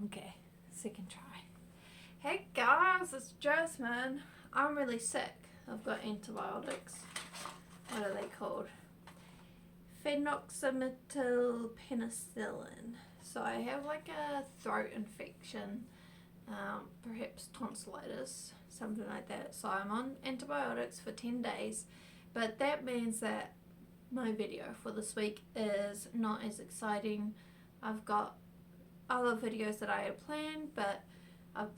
Okay, second try. Hey guys, it's Jasmine. I'm really sick. I've got antibiotics. What are they called? Phenoxymetyl penicillin. So I have like a throat infection, perhaps tonsillitis, something like that. So I'm on antibiotics for 10 days, but that means that my video for this week is not as exciting. I've got other videos that I had planned, but I've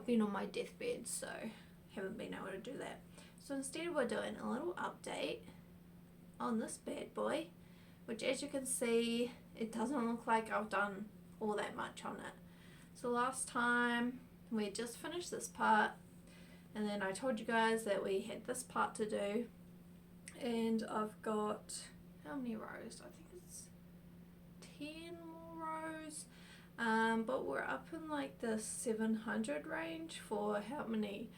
been on my deathbed, so haven't been able to do that. So instead we're doing a little update on this bad boy, which as you can see, it doesn't look like I've done all that much on it. So last time we just finished this part, and then I told you guys that we had this part to do, and I've got how many rows? I think it's 10 more rows, but we're up in like the 700 range for how many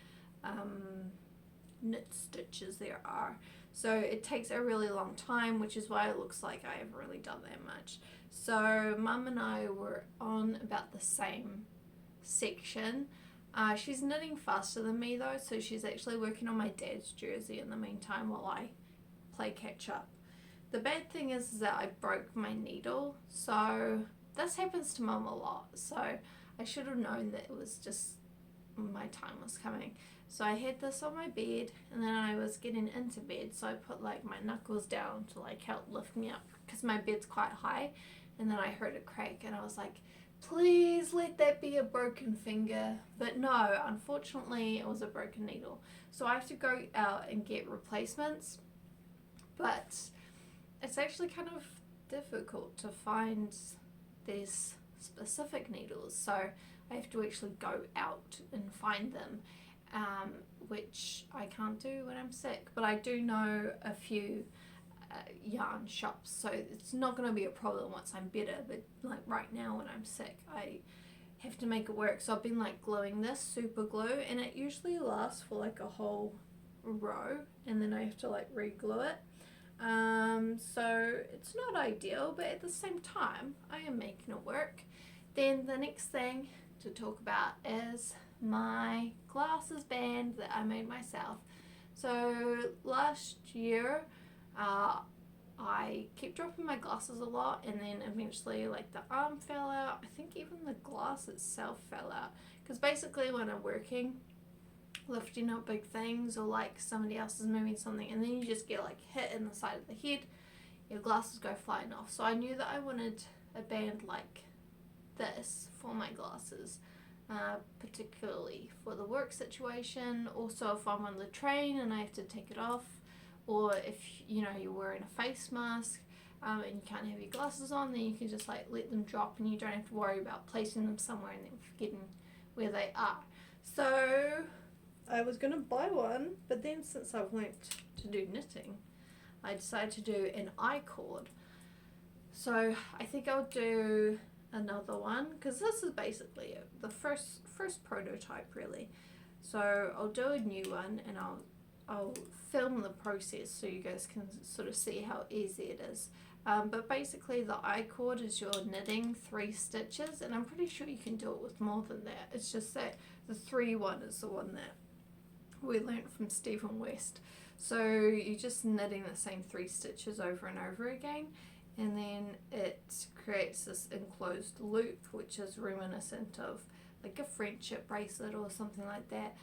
knit stitches there are. So it takes a really long time, which is why it looks like I haven't really done that much. So Mum and I were on about the same section. She's knitting faster than me though, so she's actually working on my dad's jersey in the meantime while I play catch up. The bad thing is that I broke my needle, so this happens to Mum a lot, so I should have known that it was just my time was coming. So I had this on my bed, and then I was getting into bed, so I put like my knuckles down to like help lift me up because my bed's quite high, and then I heard it crack and I was like, please let that be a broken finger. But no, unfortunately it was a broken needle, so I have to go out and get replacements, but it's actually kind of difficult to find these specific needles, so I have to actually go out and find them, which I can't do when I'm sick, but I do know a few yarn shops, so it's not going to be a problem once I'm better. But like right now when I'm sick, I have to make it work. So I've been like gluing this super glue, and it usually lasts for like a whole row, and then I have to like re-glue it. So it's not ideal, but at the same time I am making it work. Then the next thing to talk about is my glasses band that I made myself. So last year I kept dropping my glasses a lot, and then eventually like the arm fell out. I think even the glass itself fell out, because basically when I'm working lifting up big things, or like somebody else is moving something, and then you just get like hit in the side of the head, your glasses go flying off. So I knew that I wanted a band like this for my glasses, particularly for the work situation. Also if I'm on the train and I have to take it off, or if you're wearing a face mask and you can't have your glasses on, then you can just like let them drop and you don't have to worry about placing them somewhere and then forgetting where they are. So I was going to buy one, but then since I've learnt to do knitting, I decided to do an I-cord. So I think I'll do another one, because this is basically the first prototype really. So I'll do a new one, and I'll film the process so you guys can sort of see how easy it is. But basically the I-cord is you're knitting 3 stitches, and I'm pretty sure you can do it with more than that. It's just that the 3 one is the one that we learnt from Stephen West. So you're just knitting the same 3 stitches over and over again, and then it creates this enclosed loop, which is reminiscent of like a friendship bracelet or something like that.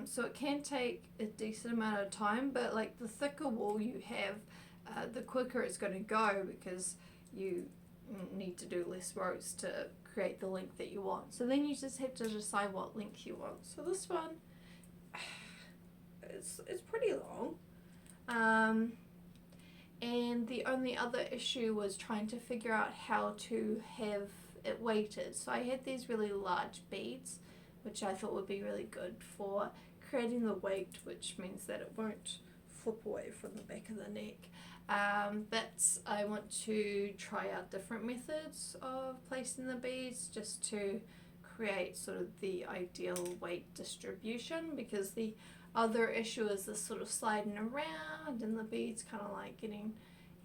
So it can take a decent amount of time, but like the thicker wool you have, the quicker it's going to go, because you need to do less rows to create the length that you want. So then you just have to decide what length you want. So this one, it's pretty long, and the only other issue was trying to figure out how to have it weighted. So I had these really large beads, which I thought would be really good for creating the weight, which means that it won't flip away from the back of the neck. But I want to try out different methods of placing the beads, just to create sort of the ideal weight distribution, because the other issue is this sort of sliding around and the beads kind of like getting,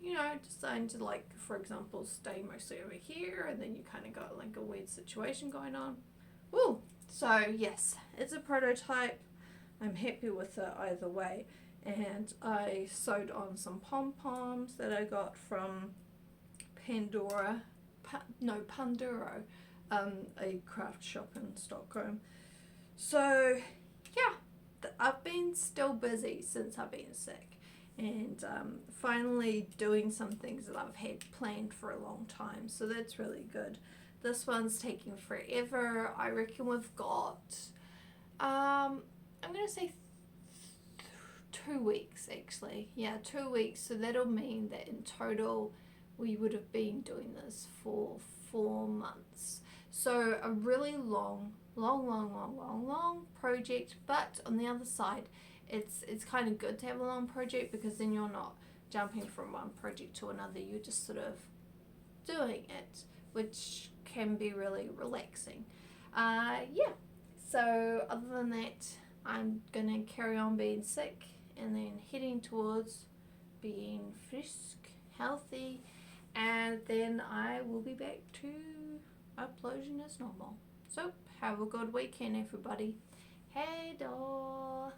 you know, deciding to, like, for example, stay mostly over here, and then you kind of got like a weird situation going on. Woo! So yes, it's a prototype. I'm happy with it either way. And I sewed on some pom-poms that I got from Pandora, a craft shop in Stockholm. So yeah, I've been still busy since I've been sick, and finally doing some things that I've had planned for a long time, so that's really good. This one's taking forever. I reckon we've got I'm gonna say 2 weeks actually. Yeah, 2 weeks. So that'll mean that in total we would have been doing this for 4 months. So a really long project, but on the other side, it's kind of good to have a long project, because then you're not jumping from one project to another. You're just sort of doing it, which can be really relaxing. Yeah. So other than that, I'm gonna carry on being sick and then heading towards being frisk, healthy, and then I will be back to uploading as normal. So have a good weekend, everybody. Hey, doll.